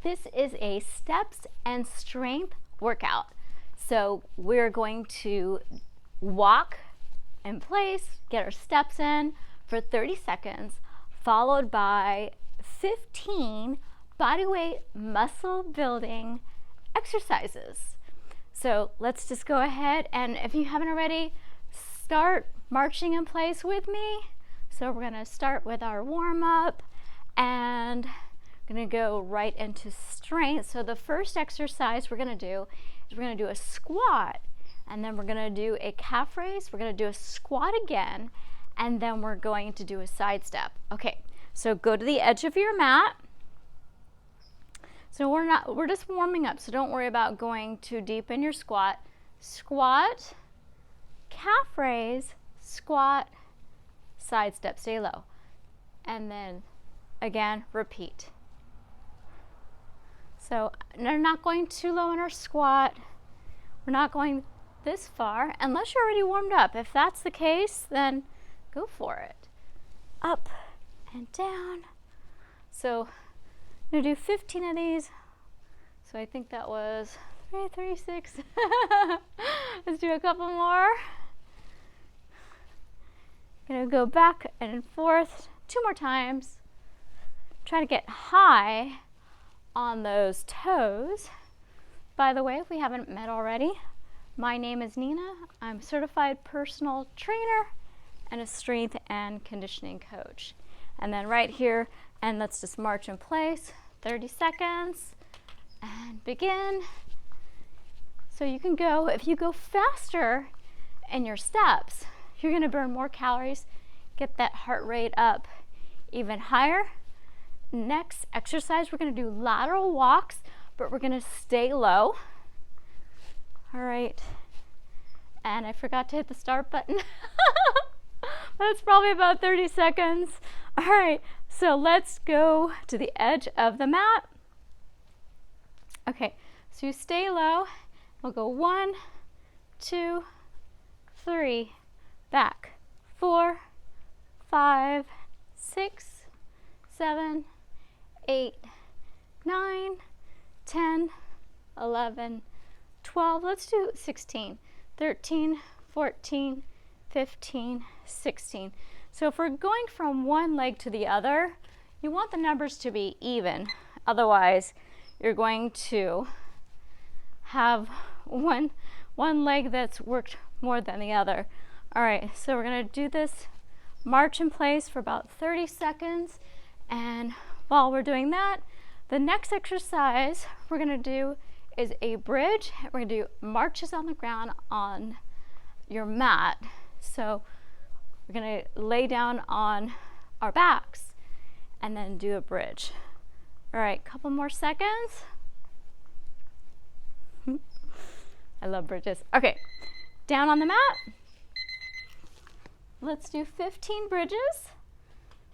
This is a steps and strength workout. So we're going to walk in place, get our steps in for 30 seconds, followed by 15 bodyweight muscle building exercises. So let's just go ahead, and if you haven't already, start marching in place with me. So we're going to start with our warm-up, and we're going to go right into strength. So the first exercise we're going to do is we're going to do a squat, and then we're going to do a calf raise. We're going to do a squat again, and then we're going to do a sidestep. Okay, so go to the edge of your mat. So we're just warming up, so don't worry about going too deep in your squat. Squat, calf raise, squat, sidestep, stay low. And then again, repeat. So we're not going too low in our squat. We're not going this far unless you're already warmed up. If that's the case, then go for it. Up and down. So I'm going to do 15 of these. So I think that was 36. Let's do a couple more. Going to go back and forth 2 more times. Try to get high on those toes. By the way, if we haven't met already, my name is Nina. I'm a certified personal trainer and a strength and conditioning coach. And then right here, and let's just march in place, 30 seconds, and begin. So you can go, if you go faster in your steps, you're gonna burn more calories, get that heart rate up even higher. Next exercise, we're gonna do lateral walks, but we're gonna stay low. All right, and I forgot to hit the start button. That's probably about 30 seconds. All right, so let's go to the edge of the mat. Okay, so you stay low. We'll go 1, 2, 3, back, 4, 5, 6, 7, 8, 9, 10, 11, 12. Let's do 16, 13, 14, 15, 16. So if we're going from one leg to the other, you want the numbers to be even. Otherwise, you're going to have one leg that's worked more than the other. All right, so we're gonna do this march in place for about 30 seconds. And while we're doing that, the next exercise we're gonna do is a bridge. We're gonna do marches on the ground on your mat. So we're gonna lay down on our backs and then do a bridge. All right, couple more seconds. I love bridges. Okay, down on the mat. Let's do 15 bridges.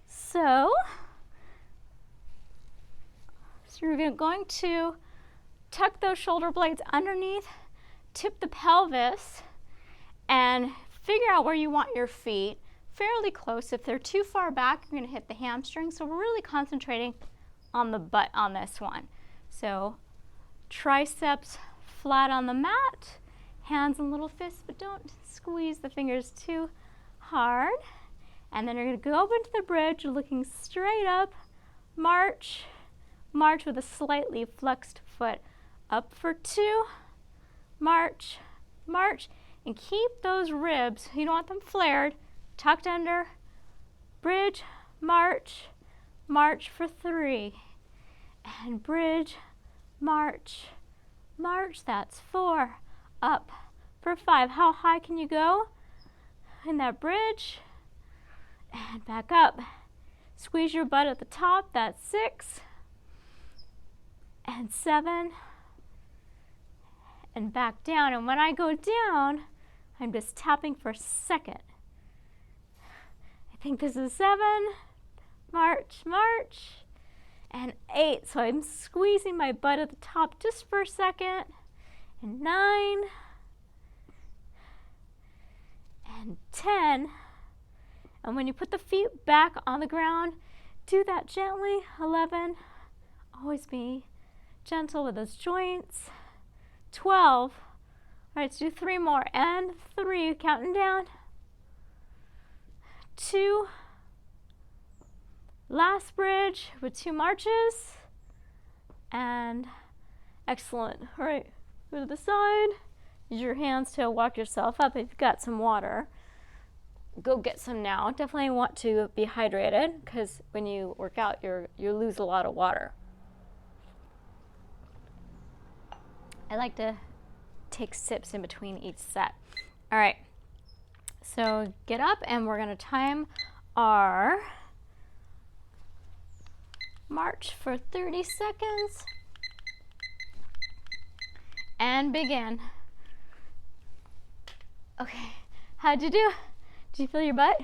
So you're going to tuck those shoulder blades underneath, tip the pelvis, and figure out where you want your feet fairly close. If they're too far back, you're going to hit the hamstring. So we're really concentrating on the butt on this one. So triceps flat on the mat, hands and little fists, but don't squeeze the fingers too hard. And then you're going to go up into the bridge, looking straight up, march, march with a slightly flexed foot. Up for 2, march, march, and keep those ribs, you don't want them flared, tucked under, bridge, march, march for 3, and bridge, march, march, that's 4, up for 5. How high can you go in that bridge? And back up. Squeeze your butt at the top, that's 6, and 7, and back down. And when I go down, I'm just tapping for a second. I think this is 7, march, march, and 8. So I'm squeezing my butt at the top just for a second, and 9, and 10. And when you put the feet back on the ground, do that gently. 11, always be gentle with those joints. 12. All right, let's do 3 more. And 3, counting down. 2. Last bridge with 2 marches. And excellent. All right, go to the side. Use your hands to walk yourself up if you've got some water. Go get some now. Definitely want to be hydrated because when you work out, you lose a lot of water. I like to take sips in between each set. All right, so get up and we're going to time our march for 30 seconds and begin. Okay, how'd you do? Did you feel your butt?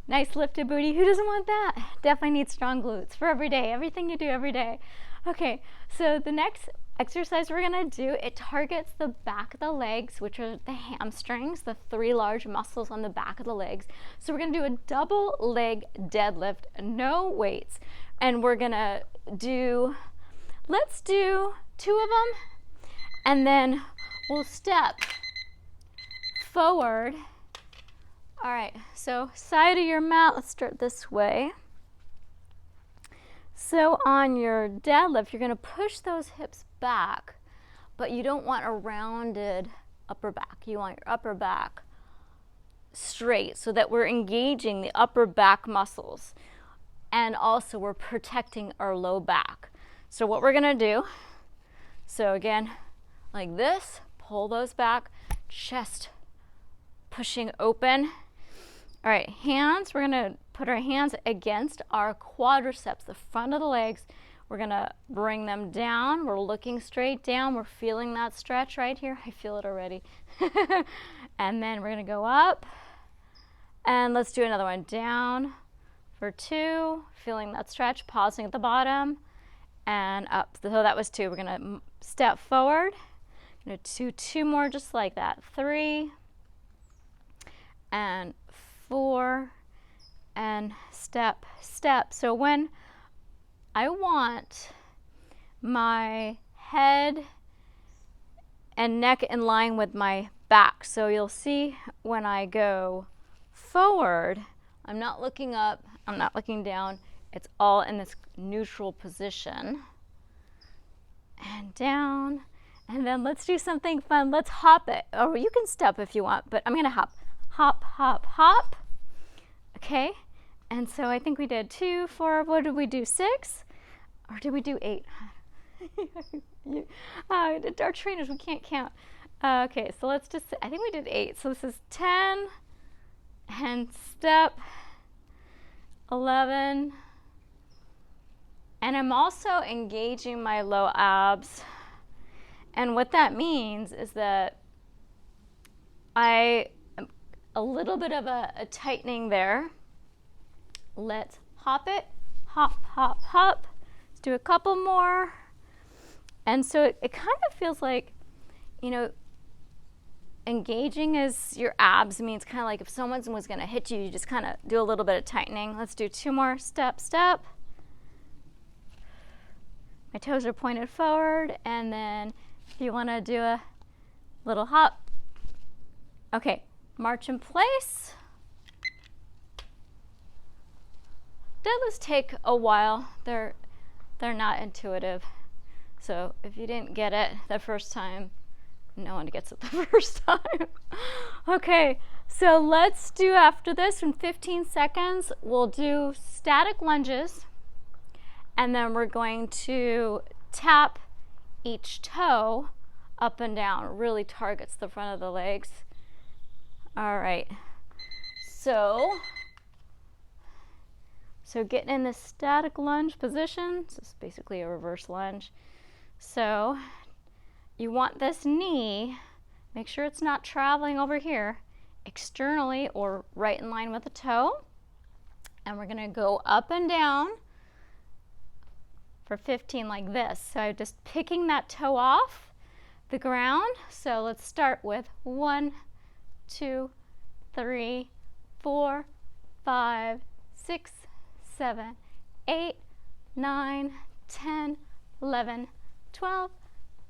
Nice lifted booty. Who doesn't want that? Definitely need strong glutes for every day, everything you do every day. Okay, so the next exercise we're gonna do, it targets the back of the legs, which are the hamstrings, the 3 large muscles on the back of the legs. So we're gonna do a double leg deadlift, no weights. And we're gonna do, let's do 2 of them, and then we'll step forward. All right, so side of your mat, let's start this way. So on your deadlift, you're gonna push those hips back, but you don't want a rounded upper back. You want your upper back straight so that we're engaging the upper back muscles. And also we're protecting our low back. So what we're gonna do, so again, like this, pull those back, chest pushing open. All right, hands, we're gonna put our hands against our quadriceps, the front of the legs. We're gonna bring them down. We're looking straight down. We're feeling that stretch right here. I feel it already. And then we're gonna go up. And let's do another one. Down for 2, feeling that stretch, pausing at the bottom, and up. So that was 2. We're gonna step forward. Gonna do 2 more just like that. 3, and 4, and step, step. So when I want my head and neck in line with my back, so you'll see when I go forward, I'm not looking up, I'm not looking down, it's all in this neutral position. And down, and then let's do something fun. Let's hop it, or you can step if you want, but I'm gonna hop. Hop, hop, hop. Okay, and so I think we did 2, 4, what did we do, 6? Or did we do 8? Our trainers, we can't count. Okay, so let's just, I think we did 8. So this is 10, and step, 11. And I'm also engaging my low abs. And what that means is that a little bit of a tightening there. Let's hop it, hop, hop, hop. Let's do a couple more. And so it kind of feels like, you know, engaging as your abs means kind of like if someone was gonna hit you, you just kind of do a little bit of tightening. Let's do 2 more, step, step. My toes are pointed forward, and then if you wanna do a little hop. Okay, march in place. Deadlifts take a while. They're not intuitive. So if you didn't get it the first time, no one gets it the first time. Okay, so let's do after this in 15 seconds, we'll do static lunges, and then we're going to tap each toe up and down. Really targets the front of the legs. All right, so getting in the static lunge position. This is basically a reverse lunge. So you want this knee, make sure it's not traveling over here externally or right in line with the toe. And we're gonna go up and down for 15 like this. So just picking that toe off the ground. So let's start with 1, 2, 3, 4, 5, 6, 7, 8, 9, 10, 11, 12,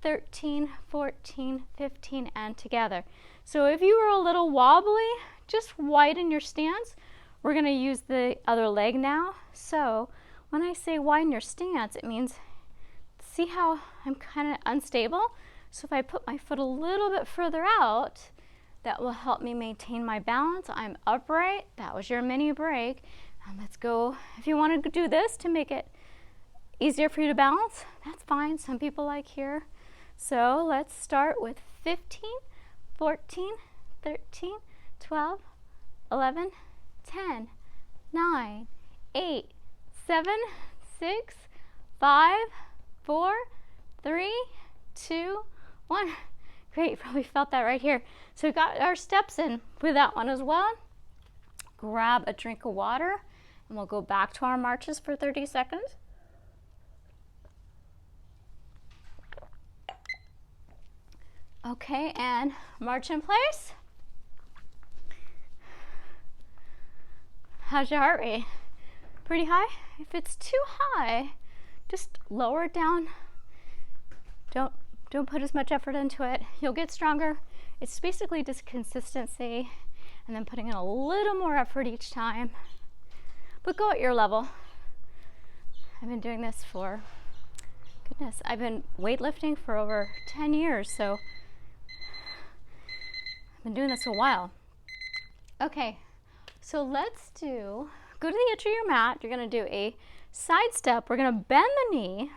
13, 14, 15, and together. So if you were a little wobbly, just widen your stance. We're going to use the other leg now. So when I say widen your stance, it means, see how I'm kind of unstable? So if I put my foot a little bit further out, that will help me maintain my balance. I'm upright. That was your mini break. And let's go. If you want to do this to make it easier for you to balance, that's fine. Some people like here. So let's start with 15, 14, 13, 12, 11, 10, 9, 8, 7, 6, 5, 4, 3, 2, 1. Great, you probably felt that right here. So we got our steps in with that one as well. Grab a drink of water and we'll go back to our marches for 30 seconds. Okay, and march in place. How's your heart rate? Pretty high? If it's too high, just lower it down. Don't put as much effort into it. You'll get stronger. It's basically just consistency and then putting in a little more effort each time. But go at your level. I've been doing this for, goodness, I've been weightlifting for over 10 years, so I've been doing this a while. Okay, so let's go to the edge of your mat. You're gonna do a side step. We're gonna bend the knee,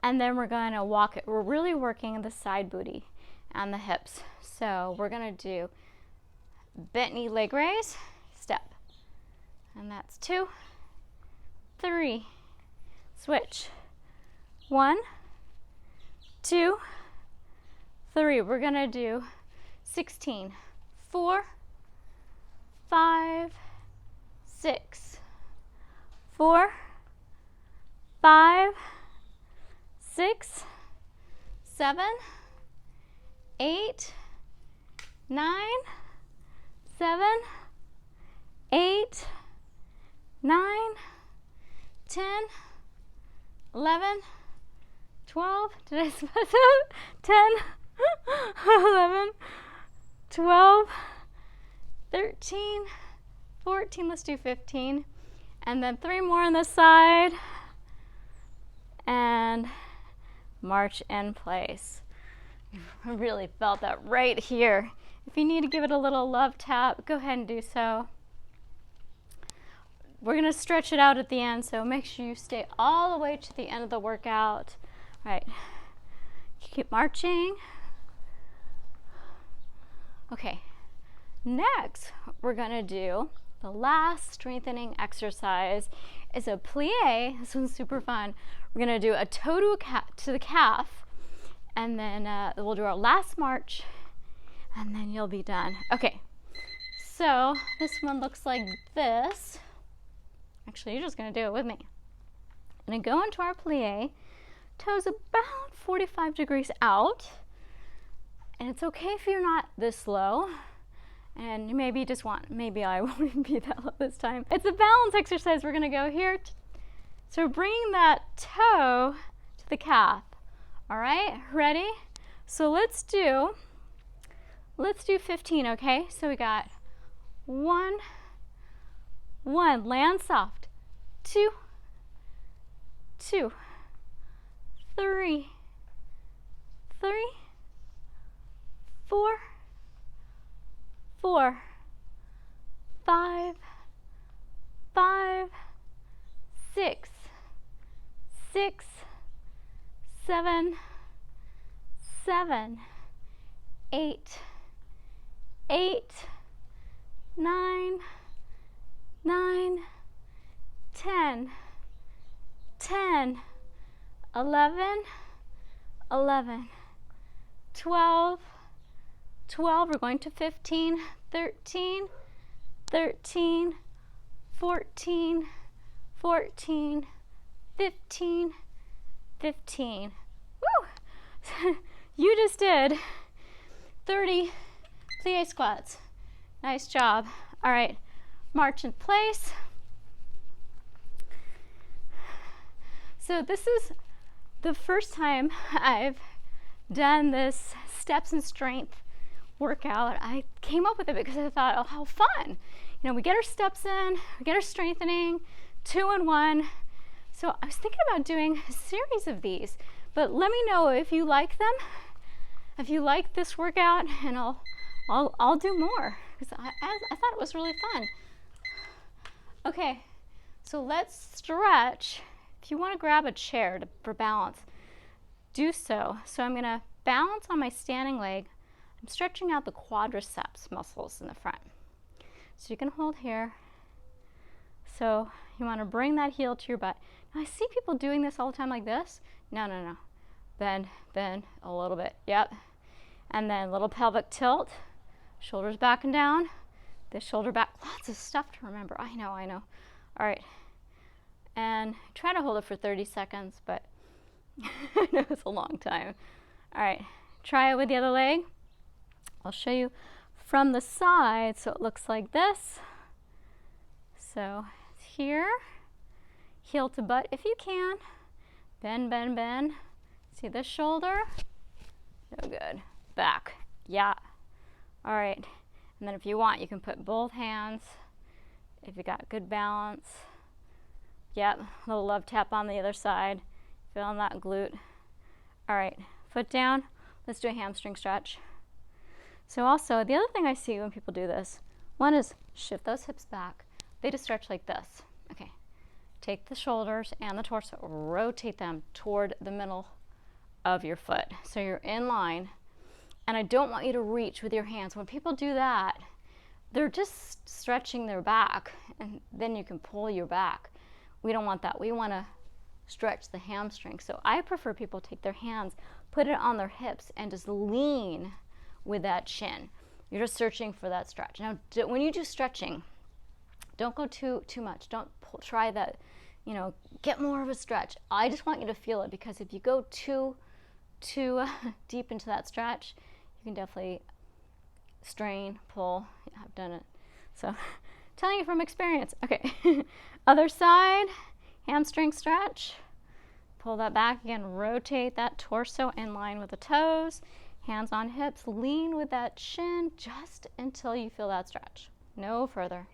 and then we're gonna walk it. We're really working the side booty and the hips. So we're gonna do bent knee leg raise, step. And that's 2, 3, switch. 1, 2, 3. We're gonna do 16, 4, 5, 6, 4, 5, 6, 7, 8, 9, 7, 8, 9, 10, 11, 12. Did I spell that? 10, 11, 12, 13, 14. Let's do 15. And then 3 more on this side. And march in place. I really felt that right here. If you need to give it a little love tap, go ahead and do so. We're going to stretch it out at the end, so make sure you stay all the way to the end of the workout. All right, keep marching. Okay, next we're going to do the last strengthening exercise. Is a plie. This one's super fun. We're going to do a toe to the calf, and then we'll do our last march, and then you'll be done. Okay, so this one looks like this. Actually, you're just going to do it with me. I'm going to go into our plie, toes about 45 degrees out, and it's okay if you're not this low, and you maybe just want, maybe I won't even be that low this time. It's a balance exercise. We're going to go here. So bringing that toe to the calf. All right, ready? So let's do 15, okay? So we got 1, land soft, 2, 2, 3, 4, 4, 5, 6, 7, 8, 9, 10, 11, 12, we're going to 15, 13, 14, 15. Woo! You just did 30 plie squats. Nice job. All right, march in place. So this is the first time I've done this steps and strength workout. I came up with it because I thought, oh, how fun. We get our steps in, we get our strengthening, 2 in 1. So I was thinking about doing a series of these, but let me know if you like them, if you like this workout, and I'll do more because I thought it was really fun. Okay, so let's stretch. If you want to grab a chair for balance, do so. So I'm going to balance on my standing leg. I'm stretching out the quadriceps muscles in the front. So you can hold here. So you want to bring that heel to your butt. Now I see people doing this all the time like this. No. Bend a little bit. Yep. And then little pelvic tilt. Shoulders back and down. This shoulder back. Lots of stuff to remember. I know. All right. And try to hold it for 30 seconds, but I know it's a long time. All right. Try it with the other leg. I'll show you from the side, so it looks like this. So it's here, heel to butt if you can. Bend. See this shoulder? No good. Back. Yeah. All right. And then if you want, you can put both hands if you got good balance. Yep. A little love tap on the other side. Feeling that glute. All right. Foot down. Let's do a hamstring stretch. So also, the other thing I see when people do this, one is shift those hips back. They just stretch like this. Okay. Take the shoulders and the torso, rotate them toward the middle of your foot. So you're in line. And I don't want you to reach with your hands. When people do that, they're just stretching their back, and then you can pull your back. We don't want that. We want to stretch the hamstring. So I prefer people take their hands, put it on their hips, and just lean with that shin. You're just searching for that stretch. Now, when you do stretching, don't go too much. Don't try that, get more of a stretch. I just want you to feel it, because if you go too deep into that stretch, you can definitely strain, pull. Yeah, I've done it. So, telling you from experience. Okay, other side, hamstring stretch. Pull that back again, rotate that torso in line with the toes. Hands on hips, lean with that shin just until you feel that stretch. No further.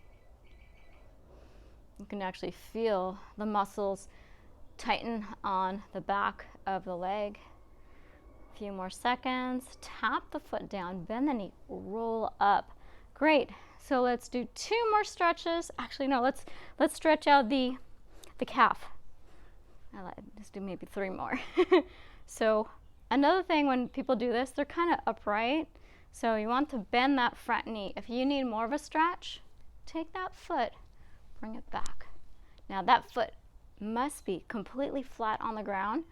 You can actually feel the muscles tighten on the back of the leg. A few more seconds. Tap the foot down, bend the knee, roll up. Great. So let's do 2 more stretches. Actually, no, let's stretch out the calf. Let's do maybe 3 more. So another thing, when people do this, they're kind of upright. So you want to bend that front knee. If you need more of a stretch, take that foot, bring it back. Now that foot must be completely flat on the ground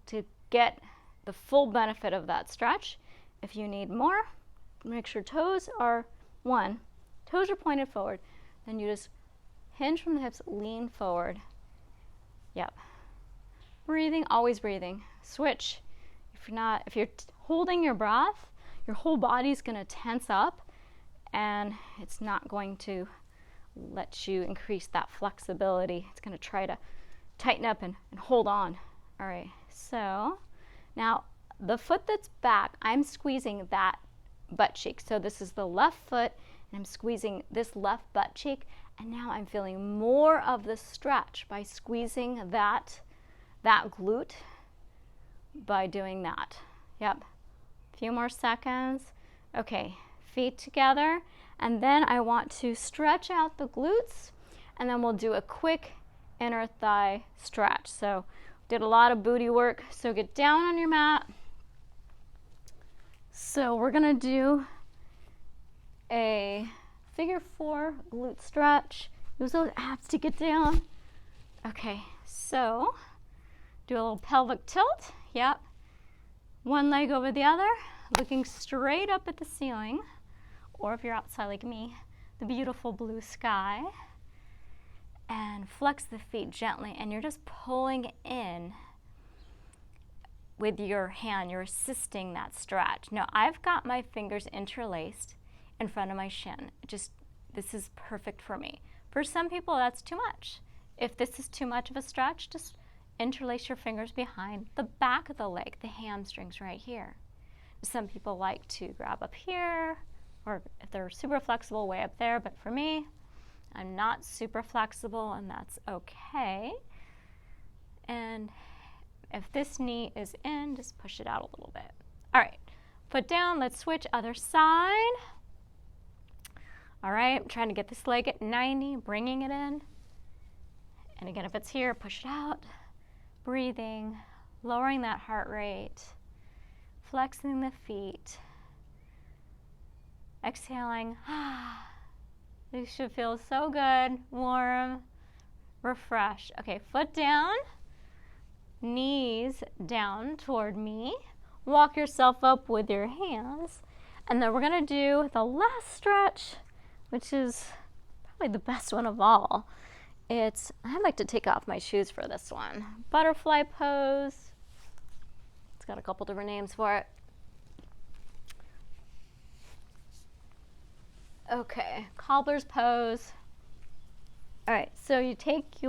to get the full benefit of that stretch. If you need more, make sure toes are pointed forward. Then you just hinge from the hips, lean forward. Yep. Breathing, always breathing. Switch. If you're holding your breath, your whole body's going to tense up, and it's not going to let you increase that flexibility. It's going to try to tighten up and hold on. All right, so now the foot that's back, I'm squeezing that butt cheek. So this is the left foot, and I'm squeezing this left butt cheek, and now I'm feeling more of the stretch by squeezing that glute by doing that. Yep. A few more seconds. Okay, feet together, and then I want to stretch out the glutes, and then we'll do a quick inner thigh stretch. So did a lot of booty work, so get down on your mat. So we're gonna do a figure 4 glute stretch. Use those abs to get down. Okay, so do a little pelvic tilt. Yep. One leg over the other, looking straight up at the ceiling, or if you're outside like me, the beautiful blue sky. And flex the feet gently, and you're just pulling in with your hand. You're assisting that stretch. Now, I've got my fingers interlaced in front of my shin. This is perfect for me. For some people, that's too much. If this is too much of a stretch, just interlace your fingers behind the back of the leg, the hamstrings right here. Some people like to grab up here, or if they're super flexible, way up there, but for me, I'm not super flexible, and that's okay. And if this knee is in, just push it out a little bit. All right, foot down, let's switch other side. All right, I'm trying to get this leg at 90, bringing it in. And again, if it's here, push it out. Breathing, lowering that heart rate, flexing the feet. Exhaling. This should feel so good, warm, refreshed. Okay, foot down, knees down toward me. Walk yourself up with your hands. And then we're gonna do the last stretch, which is probably the best one of all. I like to take off my shoes for this one. Butterfly pose. It's got a couple different names for it. Okay, cobbler's pose. All right, so you take if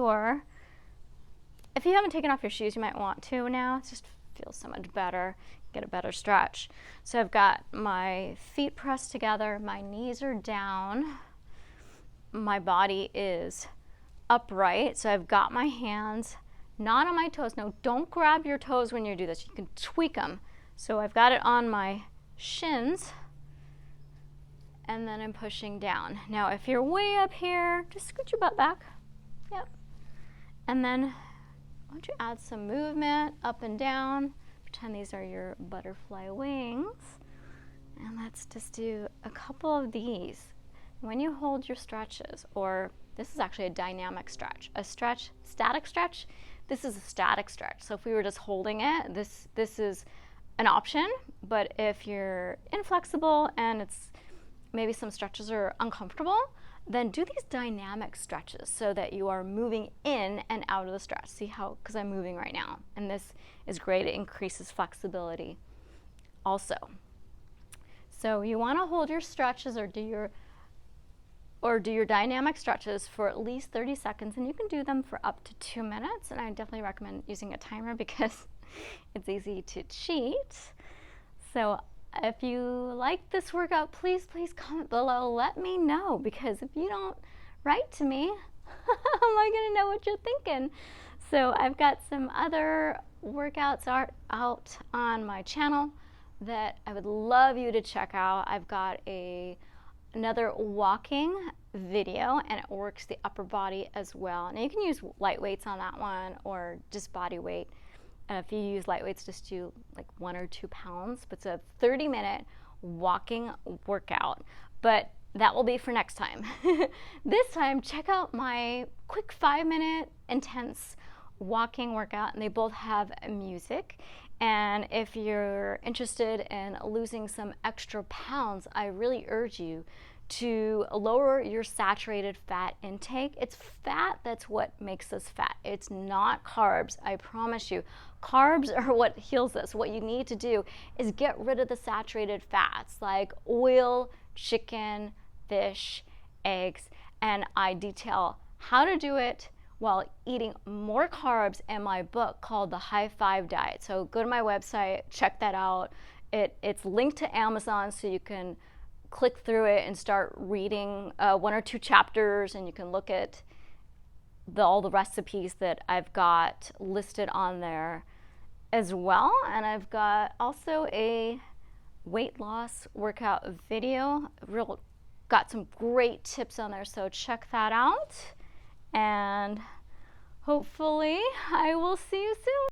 you haven't taken off your shoes, you might want to now. It just feels so much better, get a better stretch. So I've got my feet pressed together, my knees are down, my body is upright, so I've got my hands not on my toes. No, don't grab your toes when you do this. You can tweak them. So I've got it on my shins, and then I'm pushing down. Now, if you're way up here, just scoot your butt back. Yep. And then, why don't you add some movement up and down. Pretend these are your butterfly wings. And let's just do a couple of these. When you hold your stretches, or this is actually a dynamic stretch. Static stretch, this is a static stretch. So if we were just holding it, this is an option. But if you're inflexible and maybe some stretches are uncomfortable, then do these dynamic stretches so that you are moving in and out of the stretch. See how, because I'm moving right now. And this is great, it increases flexibility also. So you wanna hold your stretches or do your dynamic stretches for at least 30 seconds, and you can do them for up to 2 minutes. And I definitely recommend using a timer because it's easy to cheat. So if you like this workout, please comment below. Let me know, because if you don't write to me, how am I going to know what you're thinking? So I've got some other workouts out on my channel that I would love you to check out. I've got another walking video, and it works the upper body as well. Now you can use light weights on that one or just body weight. If you use light weights, just do like 1 or 2 pounds. But it's a 30-minute walking workout. But that will be for next time. This time, check out my quick 5-minute intense walking workout, and they both have music. And if you're interested in losing some extra pounds, I really urge you to lower your saturated fat intake. It's fat that's what makes us fat. It's not carbs, I promise you. Carbs are what heals us. What you need to do is get rid of the saturated fats like oil, chicken, fish, eggs, and I detail how to do it while eating more carbs in my book called The High Five Diet. So go to my website, check that out. It's linked to Amazon, so you can click through it and start reading 1 or 2 chapters, and you can look at all the recipes that I've got listed on there as well. And I've got also a weight loss workout video. Got some great tips on there, so check that out. And hopefully I will see you soon.